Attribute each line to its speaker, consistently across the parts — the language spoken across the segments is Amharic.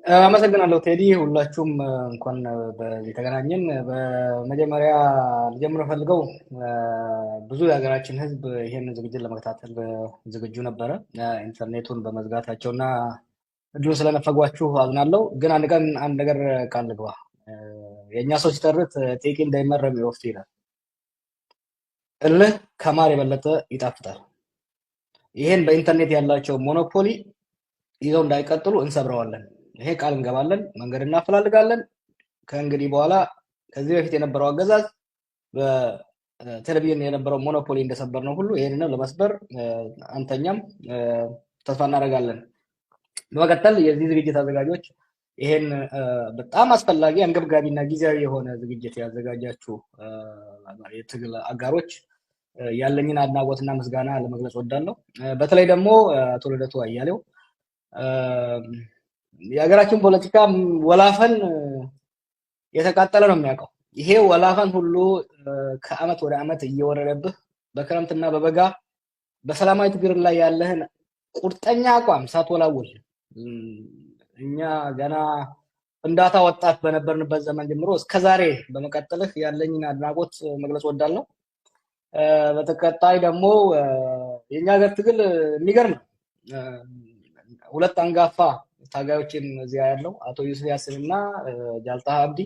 Speaker 1: አመሰግናለሁ ቴዲ። ሁላችሁም እንኳን በዚህ ተገናኘን። በመጀመሪያ ልጀምር ፈልገው ብዙ የሀገራችን ሕዝብ ይሄን ዝግጅት ለመከታተል ዝግጁ ነበረ። ኢንተርኔቱን በመዝጋታቸውና እድሉን ስለነፈጓችሁ አዝናለሁ። ግን አንድ ነገር ቃል ልግባ። የእኛ ሰው ሲተርት ጤቂ እንዳይመረም ይወፍቱ ይላል። እልህ ከማር የበለጠ ይጣፍጣል። ይሄን በኢንተርኔት ያላቸው ሞኖፖሊ ይዘው እንዳይቀጥሉ እንሰብረዋለን። ይሄ ቃል እንገባለን። መንገድ እናፈላልጋለን። ከእንግዲህ በኋላ ከዚህ በፊት የነበረው አገዛዝ በቴሌቪዥን የነበረው ሞኖፖሊ እንደሰበር ነው ሁሉ ይሄንን ለመስበር አንተኛም ተስፋ እናደርጋለን። በመቀጠል የዚህ ዝግጅት አዘጋጆች ይሄን በጣም አስፈላጊ አንገብጋቢና ጊዜያዊ የሆነ ዝግጅት ያዘጋጃችሁ የትግል አጋሮች ያለኝን አድናቆትና ምስጋና ለመግለጽ ወዳለሁ። በተለይ ደግሞ አቶ ልደቱ አያሌው የሀገራችን ፖለቲካ ወላፈን የተቃጠለ ነው የሚያውቀው። ይሄ ወላፈን ሁሉ ከአመት ወደ አመት እየወረደብህ በክረምትና በበጋ በሰላማዊ ትግል ላይ ያለህን ቁርጠኛ አቋም ሳትወላውል እኛ ገና ፍንዳታ ወጣት በነበርንበት ዘመን ጀምሮ እስከዛሬ በመቀጠልህ ያለኝን አድናቆት መግለጽ ወዳለሁ። በተከታይ ደግሞ የኛ ሀገር ትግል የሚገርም ነው። ሁለት አንጋፋ ታጋዮችን እዚያ ያለው አቶ ዩሱፍ ያሲን እና ጃልታ አብዲ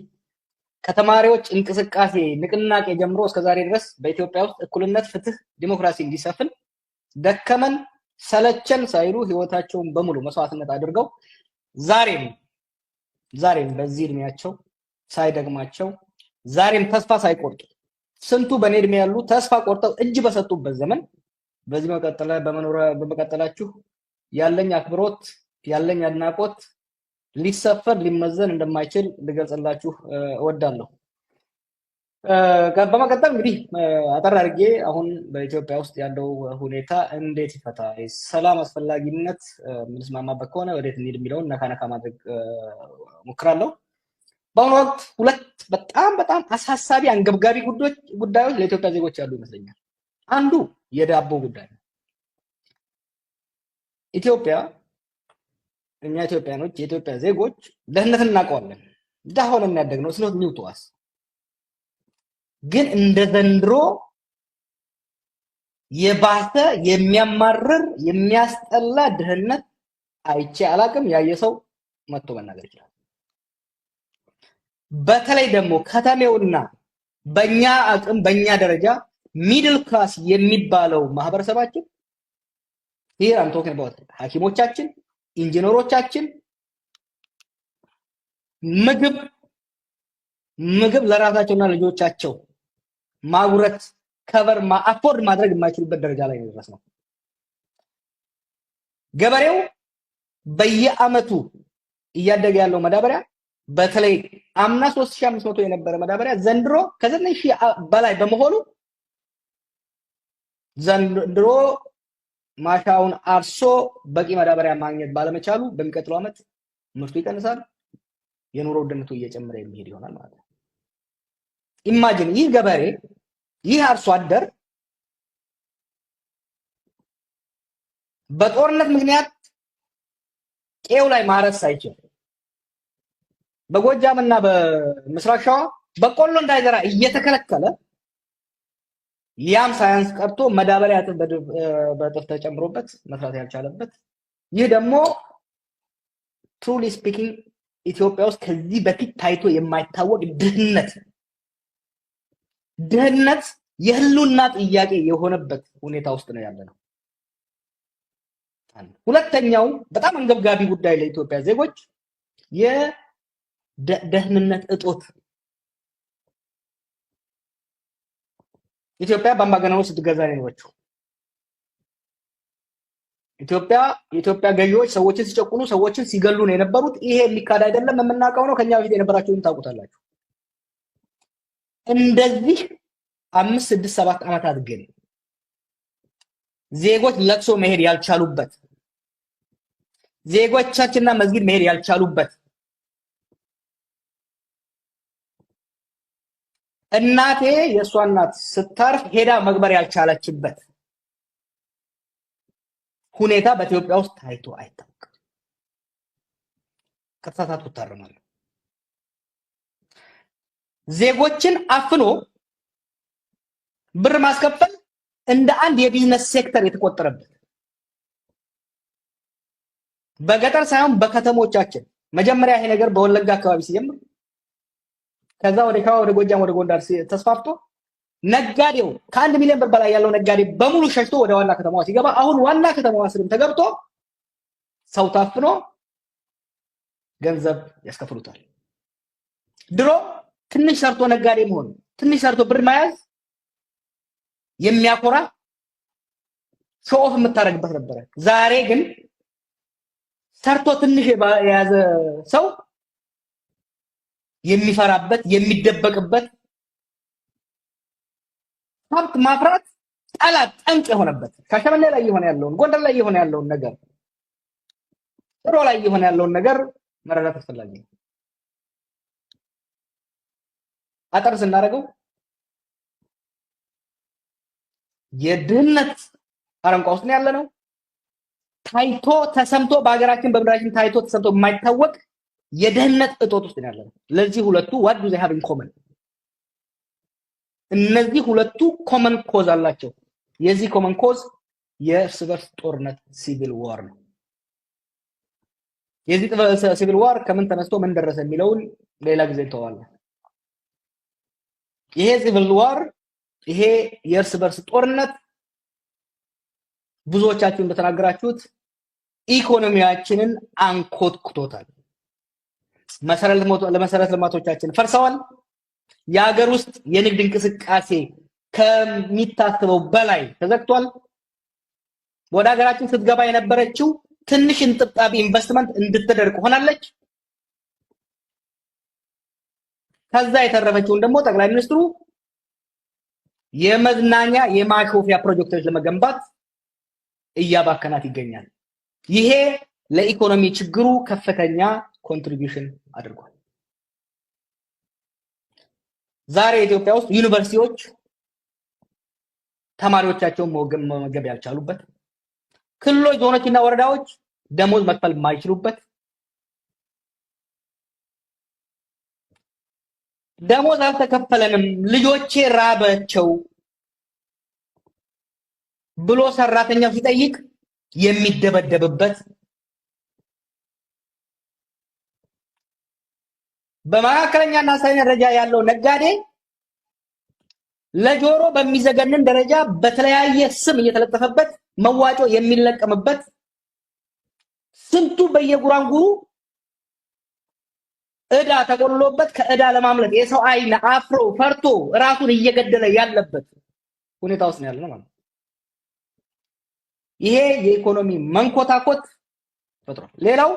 Speaker 1: ከተማሪዎች እንቅስቃሴ ንቅናቄ ጀምሮ እስከዛሬ ድረስ በኢትዮጵያ ውስጥ እኩልነት፣ ፍትህ፣ ዲሞክራሲ እንዲሰፍን ደከመን ሰለቸን ሳይሉ ህይወታቸውን በሙሉ መስዋዕትነት አድርገው ዛሬም በዚህ እድሜያቸው ሳይደግማቸው ዛሬም ተስፋ ሳይቆርጡ ስንቱ በኔ እድሜ ያሉ ተስፋ ቆርጠው እጅ በሰጡበት ዘመን በዚህ በመቀጠላችሁ ያለኝ አክብሮት ያለኝ አድናቆት ሊሰፈር ሊመዘን እንደማይችል ልገልጽላችሁ እወዳለሁ። በመቀጠል እንግዲህ አጠር አድርጌ አሁን በኢትዮጵያ ውስጥ ያለው ሁኔታ እንዴት ይፈታ፣ ሰላም አስፈላጊነት የምንስማማበት ከሆነ ወዴት እንሂድ የሚለውን ነካ ማድረግ ሞክራለሁ። በአሁኑ ወቅት ሁለት በጣም አሳሳቢ አንገብጋቢ ጉዳዮች ለኢትዮጵያ ዜጎች ያሉ ይመስለኛል። አንዱ የዳቦ ጉዳይ ነው። እኛ ኢትዮጵያኖች የኢትዮጵያ ዜጎች ድህነትን እናውቀዋለን። ድሃ ሆነን ያደግነው ስኖት ኒውቶዋስ ግን እንደ ዘንድሮ የባሰ የሚያማርር የሚያስጠላ ድህነት አይቼ አላቅም። ያየ ሰው መጥቶ መናገር ይችላል። በተለይ ደግሞ ከተሜውና በእኛ አቅም በእኛ ደረጃ ሚድል ክላስ የሚባለው ማህበረሰባችን here I'm talking about ሐኪሞቻችን፣ ኢንጂነሮቻችን ምግብ ለራሳቸውና ልጆቻቸው ማጉረት ከቨር አፎርድ ማድረግ የማይችሉበት ደረጃ ላይ ነው የደረስነው። ገበሬው በየአመቱ እያደገ ያለው መዳበሪያ በተለይ አምና 3500 የነበረ መዳበሪያ ዘንድሮ ከ9000 በላይ በመሆኑ ዘንድሮ ማሻውን አርሶ በቂ መዳበሪያ ማግኘት ባለመቻሉ በሚቀጥለው አመት ምርቱ ይቀንሳል፣ የኑሮ ውድነቱ እየጨመረ የሚሄድ ይሆናል ማለት ነው። ኢማጂን ይህ ገበሬ ይህ አርሶ አደር በጦርነት ምክንያት ቄው ላይ ማረስ ሳይችል በጎጃምና በምስራቅ ሸዋ በቆሎ እንዳይዘራ እየተከለከለ ያም ሳያንስ ቀርቶ መዳበሪያ በጥፍ ተጨምሮበት መስራት ያልቻለበት ይህ ደግሞ ትሩሊ ስፒኪንግ ኢትዮጵያ ውስጥ ከዚህ በፊት ታይቶ የማይታወቅ ድህነት የህልውና ጥያቄ የሆነበት ሁኔታ ውስጥ ነው ያለነው። ሁለተኛው በጣም አንገብጋቢ ጉዳይ ለኢትዮጵያ ዜጎች የደህንነት እጦት። ኢትዮጵያ በአምባገነኖች ስትገዛ ነው የኖረችው። የኢትዮጵያ ገዢዎች ሰዎችን ሲጨቁኑ ሰዎችን ሲገሉ ነው የነበሩት። ይሄ የሚካድ አይደለም፣ የምናውቀው ነው። ከኛ በፊት የነበራችሁን ታውቁታላችሁ። እንደዚህ 5 6 7 ዓመታት ግን ዜጎች ለቅሶ መሄድ ያልቻሉበት፣ ዜጎቻችንና መስጊድ መሄድ ያልቻሉበት፣ እናቴ የእሷ እናት ስታርፍ ሄዳ መግበር ያልቻለችበት ሁኔታ በኢትዮጵያ ውስጥ ታይቶ አይታወቅም። ከተሳሳትኩ እታረማለሁ። ዜጎችን አፍኖ ብር ማስከፈል እንደ አንድ የቢዝነስ ሴክተር የተቆጠረበት በገጠር ሳይሆን በከተሞቻችን መጀመሪያ ይሄ ነገር በወለጋ አካባቢ ሲጀምር ከዛ ወደ ካዋ ወደ ጎጃም ወደ ጎንደር ተስፋፍቶ ነጋዴው ከ1 ሚሊዮን ብር በላይ ያለው ነጋዴ በሙሉ ሸሽቶ ወደ ዋና ከተማዋ ሲገባ አሁን ዋና ከተማዋ ስርም ተገብቶ ሰው ታፍኖ ገንዘብ ያስከፍሉታል። ድሮ ትንሽ ሰርቶ ነጋዴ መሆን ትንሽ ሰርቶ ብር መያዝ የሚያኮራ ሾፍ የምታረግበት ነበር። ዛሬ ግን ሰርቶ ትንሽ የያዘ ሰው የሚፈራበት የሚደበቅበት ሀብት ማፍራት ጠላት ጠንቅ የሆነበት ሻሸመኔ ላይ የሆነ ያለውን ጎንደር ላይ የሆነ ያለውን ነገር ጥሮ ላይ የሆነ ያለውን ነገር መረዳት አስፈላጊ ነው። አጠር ስናደርገው የድህነት አረንቋ ውስጥ ያለ ነው። ታይቶ ተሰምቶ በአገራችን በምድራችን ታይቶ ተሰምቶ የማይታወቅ የድህነት እጦት ውስጥ ያለ ነው። ለዚህ ሁለቱ what do they have in common? እነዚህ ሁለቱ ኮመን ኮዝ አላቸው። የዚህ ኮመን ኮዝ የእርስ በርስ ጦርነት ሲቪል ዋር ነው። የዚህ ሲቪል ዋር ከምን ተነስቶ ምን ደረሰ የሚለውን ሌላ ጊዜ እንተዋለን። ይሄ ሲቪል ዋር ይሄ የእርስ በርስ ጦርነት ብዙዎቻችሁ እንደተናገራችሁት ኢኮኖሚያችንን አንኮትኩቶታል። መሰረተ ልማቶቻችን ፈርሰዋል። የሀገር ውስጥ የንግድ እንቅስቃሴ ከሚታሰበው በላይ ተዘግቷል። ወደ ሀገራችን ስትገባ የነበረችው ትንሽ እንጥብጣቢ ኢንቨስትመንት እንድትደርቅ ሆናለች። ከዛ የተረፈችውን ደግሞ ጠቅላይ ሚኒስትሩ የመዝናኛ የማሾፊያ ፕሮጀክቶች ለመገንባት እያባከናት ይገኛል። ይሄ ለኢኮኖሚ ችግሩ ከፍተኛ ኮንትሪቢዩሽን አድርጓል። ዛሬ ኢትዮጵያ ውስጥ ዩኒቨርሲቲዎች ተማሪዎቻቸውን መመገብ ያልቻሉበት፣ ክልሎች፣ ዞኖችና ወረዳዎች ደሞዝ መክፈል የማይችሉበት፣ ደሞዝ አልተከፈለንም ልጆቼ ራባቸው ብሎ ሰራተኛው ሲጠይቅ የሚደበደብበት፣ በመካከለኛና አነስተኛ ደረጃ ያለው ነጋዴ ለጆሮ በሚዘገንን ደረጃ በተለያየ ስም እየተለጠፈበት መዋጮ የሚለቀምበት፣ ስንቱ በየጉራንጉሩ እዳ ተቆልሎበት ከእዳ ለማምለጥ የሰው አይን አፍሮ ፈርቶ ራሱን እየገደለ ያለበት ሁኔታ ውስጥ ነው ያለነው ማለት ነው። ይሄ የኢኮኖሚ መንኮታኮት ፈጥሯል። ሌላው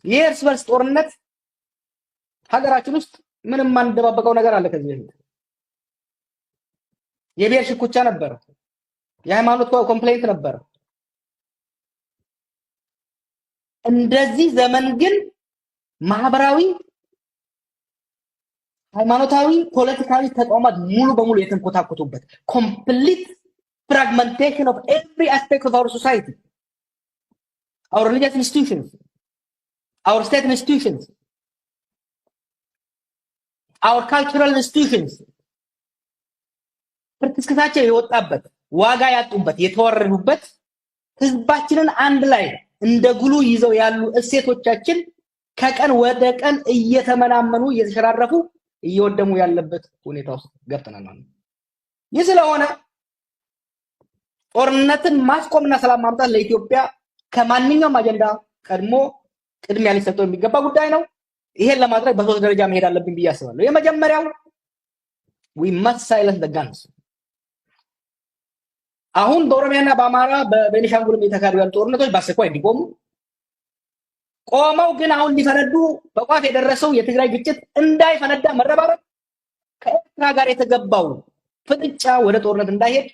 Speaker 1: የእርስ በርስ ጦርነት ሀገራችን ውስጥ ምንም ማንደባበቀው ነገር አለ። ከዚህ በፊት የብሔር ሽኩቻ ነበር፣ የሃይማኖት ኮምፕሌንት ነበር። እንደዚህ ዘመን ግን ማህበራዊ፣ ሃይማኖታዊ፣ ፖለቲካዊ ተቋማት ሙሉ በሙሉ የተንኮታኮቱበት ኮምፕሊት fragmentation of every aspect of our society, our religious institutions, our state institutions, our cultural institutions ፍርክስክታቸው የወጣበት ዋጋ ያጡበት የተወረዱበት ህዝባችንን አንድ ላይ እንደ ጉሉ ይዘው ያሉ እሴቶቻችን ከቀን ወደ ቀን እየተመናመኑ እየተሸራረፉ እየወደሙ ያለበት ሁኔታ ውስጥ ገብተናል ማለት ነው። ይህ ስለሆነ ጦርነትን ማስቆምና ሰላም ማምጣት ለኢትዮጵያ ከማንኛውም አጀንዳ ቀድሞ ቅድሚያ ሊሰጠው የሚገባ ጉዳይ ነው። ይሄን ለማድረግ በሶስት ደረጃ መሄድ አለብን ብዬ አስባለሁ። የመጀመሪያው we must silence the guns። አሁን በኦሮሚያና በአማራ በቤኒሻንጉል የተካሄዱ ያሉ ጦርነቶች በአስቸኳይ እንዲቆሙ፣ ቆመው ግን አሁን ሊፈነዱ በቋፍ የደረሰው የትግራይ ግጭት እንዳይፈነዳ መረባረብ፣ ከኤርትራ ጋር የተገባው ፍጥጫ ወደ ጦርነት እንዳይሄድ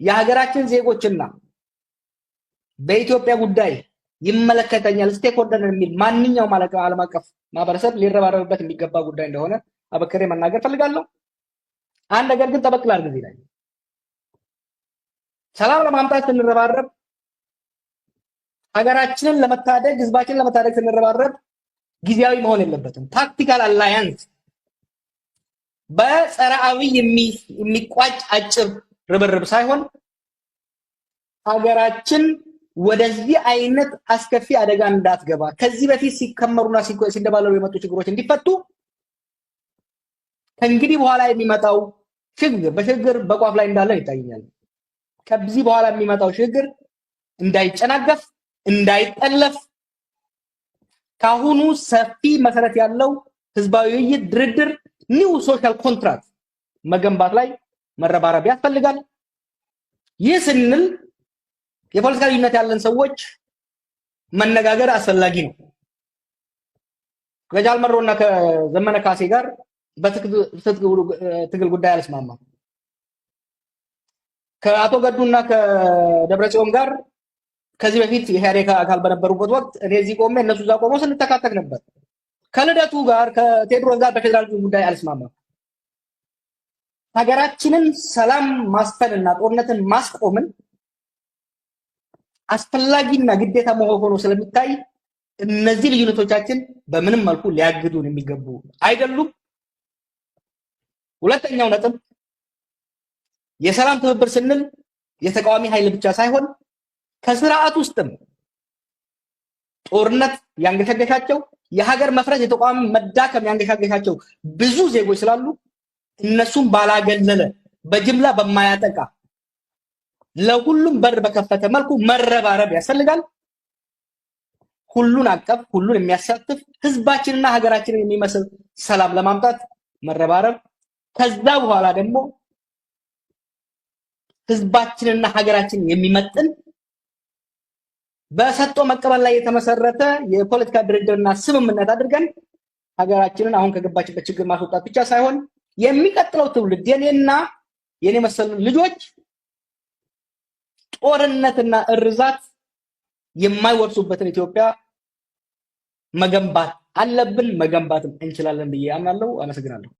Speaker 1: የሀገራችን ዜጎችና በኢትዮጵያ ጉዳይ ይመለከተኛል ስቴክሆልደር የሚል ማንኛውም ዓለም አቀፍ ማህበረሰብ ሊረባረብበት የሚገባ ጉዳይ እንደሆነ አበክሬ መናገር ፈልጋለሁ። አንድ ነገር ግን ጠበቅ ላድርግ እዚህ ላይ ሰላም ለማምጣት ስንረባረብ ሀገራችንን ለመታደግ ህዝባችንን ለመታደግ ስንረባረብ ጊዜያዊ መሆን የለበትም። ታክቲካል አላያንስ በጸረ አብይ የሚቋጭ አጭር ርብርብ ሳይሆን ሀገራችን ወደዚህ አይነት አስከፊ አደጋ እንዳትገባ ከዚህ በፊት ሲከመሩና ሲደባለሉ የመጡ ችግሮች እንዲፈቱ ከእንግዲህ በኋላ የሚመጣው ሽግግር በሽግግር በቋፍ ላይ እንዳለ ይታየኛል። ከዚህ በኋላ የሚመጣው ሽግግር እንዳይጨናገፍ እንዳይጠለፍ ካሁኑ ሰፊ መሰረት ያለው ህዝባዊ ውይይት፣ ድርድር፣ ኒው ሶሻል ኮንትራክት መገንባት ላይ መረባረብ ያስፈልጋል። ይህ ስንል የፖለቲካ ልዩነት ያለን ሰዎች መነጋገር አስፈላጊ ነው። ከጃልመሮና ከዘመነ ካሴ ጋር በትግል ጉዳይ አልስማማም። ከአቶ ገዱና ከደብረጽዮን ጋር ከዚህ በፊት የኢህአዴግ አካል በነበሩበት ወቅት እኔ እዚህ ቆሜ እነሱ እዛ ቆመው ስንተካተክ ነበር። ከልደቱ ጋር ከቴድሮስ ጋር በፌደራል ጉዳይ አልስማማም። ሀገራችንን ሰላም ማስፈንና ጦርነትን ማስቆምን አስፈላጊና ግዴታ መሆኑ ስለሚታይ እነዚህ ልዩነቶቻችን በምንም መልኩ ሊያግዱን የሚገቡ አይደሉም። ሁለተኛው ነጥብ የሰላም ትብብር ስንል የተቃዋሚ ኃይል ብቻ ሳይሆን ከስርዓት ውስጥም ጦርነት ያንገሸገሻቸው የሀገር መፍረስ የተቋም መዳከም ያንገሸገሻቸው ብዙ ዜጎች ስላሉ እነሱም ባላገለለ በጅምላ በማያጠቃ ለሁሉም በር በከፈተ መልኩ መረባረብ ያስፈልጋል። ሁሉን አቀፍ ሁሉን የሚያሳትፍ ህዝባችንና ሀገራችንን የሚመስል ሰላም ለማምጣት መረባረብ፣ ከዛ በኋላ ደግሞ ህዝባችንና ሀገራችንን የሚመጥን በሰጥቶ መቀበል ላይ የተመሰረተ የፖለቲካ ድርድርና ስምምነት አድርገን ሀገራችንን አሁን ከገባችበት ችግር ማስወጣት ብቻ ሳይሆን የሚቀጥለው ትውልድ የኔና የኔ መሰሉ ልጆች ጦርነትና እርዛት የማይወርሱበትን ኢትዮጵያ መገንባት አለብን፣ መገንባትም እንችላለን ብዬ አምናለሁ። አመሰግናለሁ።